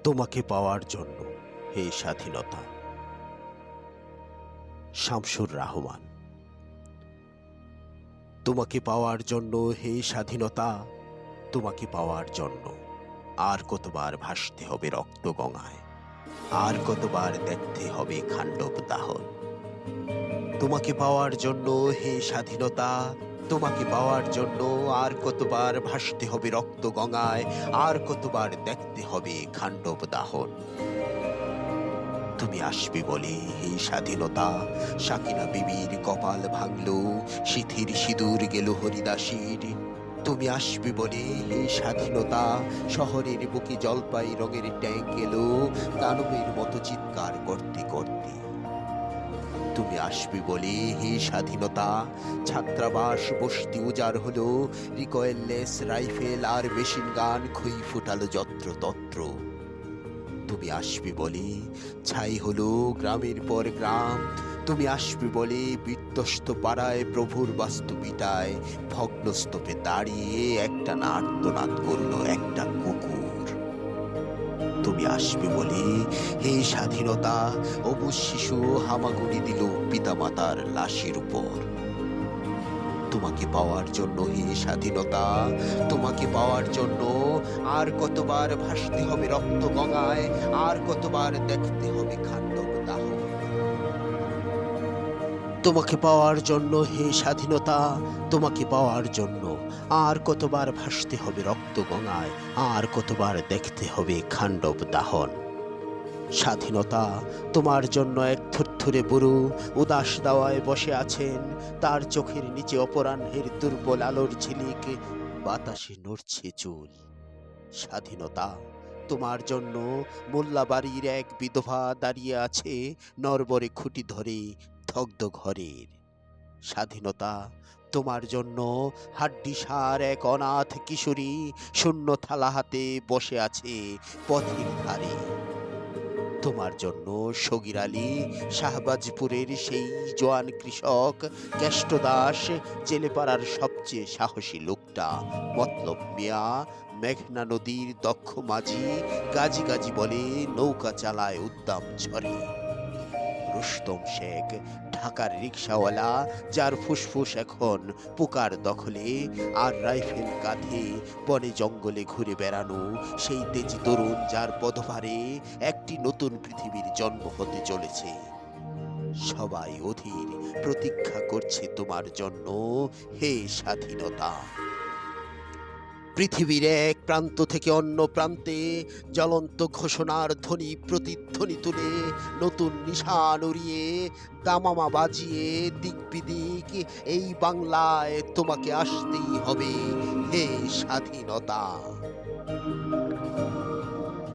তোমাকে পাওয়ার জন্য হে স্বাধীনতা। শামসুর রাহমান। তোমাকে পাওয়ার জন্য হে স্বাধীনতা, তোমাকে পাওয়ার জন্য আর কতবার ভাসতে হবে রক্ত গঙ্গায়, আর কতবার দেখতে হবে খান্ডব দাহন। তোমাকে পাওয়ার জন্য হে স্বাধীনতা, তোমাকে পাওয়ার জন্য আর কতবার ভাসতে হবে রক্ত গঙ্গায়, আর কতবার দেখতে হবে খান্ডব দাহন। তুমি আসবে বলে হে স্বাধীনতা, সাকিনা বিবির কপাল ভাঙল, সিথির সিঁদুর গেল হরিদাসীর। তুমি আসবে বলে হে স্বাধীনতা, শহরের বুকে জলপাই রঙের ট্যাঙ্ক এলো দানবের মতো চিৎকার করতে করতে। তুমি আসবে বলে হে স্বাধীনতা, ছাত্রাবাস বসতি উজাড় হলো, রিকয়েললেস রাইফেল আর মেশিন গান খুই ফুটালো যত্র তত্র। তুমি আসবে বলে ছাই হলো গ্রামের পর গ্রাম, তুমি আসবে বলে বিধ্বস্ত পাড়ায় প্রভুর বাস্তুবিটায় ভগ্নস্তূপে দাঁড়িয়ে একটা আর্তনাদ করলো একটা কুকুর। তুমি আসবে বলে হে স্বাধীনতা, অবুঝ শিশু হামাগুড়ি দিল পিতামাতার লাশের উপর। তোমাকে পাওয়ার জন্য হে স্বাধীনতা, তোমাকে পাওয়ার জন্য আর কতবার ভাসতে হবে রক্ত গঙ্গায়, আর কতবার দেখতে হবে খান্ডব দাহন। তোমাকে পাওয়ার জন্য হে স্বাধীনতা, তোমাকে পাওয়ার জন্য আর কতবার ভাসতে হবে রক্ত গঙ্গায়, আর কতবার দেখতে হবে খান্ডব দাহন। স্বাধীনতা তোমার জন্য এক থুরথুরে বুড়ো উদাস দাওয়ায় বসে আছেন, তার চোখের নিচে অপরাহ্নের দুর্বল আলোর ঝিলিক, বাতাসে নড়ছে চুল। স্বাধীনতা তোমার জন্য মোল্লাবাড়ির এক বিধবা দাঁড়িয়ে আছে নরবরে খুঁটি ধরে দগ্ধ ঘরের। স্বাধীনতা তোমার জন্য হাড্ডিসার এক অনাথ কিশোরী শূন্য থালা হাতে বসে আছে পথের ধারে। তোমার জন্য সগির আলী শাহবাজপুরের সেই জোয়ান কৃষক, কেষ্টদাস জেলেপাড়ার সবচেয়ে সাহসী লোকটা, মতলব মিয়া মেঘনা নদীর দক্ষ মাঝি, গাজি গাজি বলে নৌকা চালায় উদ্দাম ঝড়ে। রুস্তম শেখ ঢাকার রিকশাওয়ালা, যার ফুসফুস এখন পোকার দখলে, আর রাইফেল কাঁধে বনে জঙ্গলে ঘুরে বেড়ানো সেই তেজি তরুণ, যার পদভারে একটি নতুন পৃথিবীর জন্ম হতে চলেছে। সবাই অধীর প্রতীক্ষা করছে তোমার জন্য হে স্বাধীনতা। পৃথিবীর এক প্রান্ত থেকে অন্য প্রান্তে জ্বলন্ত ঘোষণার ধ্বনি প্রতিধ্বনি তুলে, নতুন নিশান উড়িয়ে দামামা বাজিয়ে দিক বিদিক এই বাংলায় তোমাকে আসতেই হবে হে স্বাধীনতা।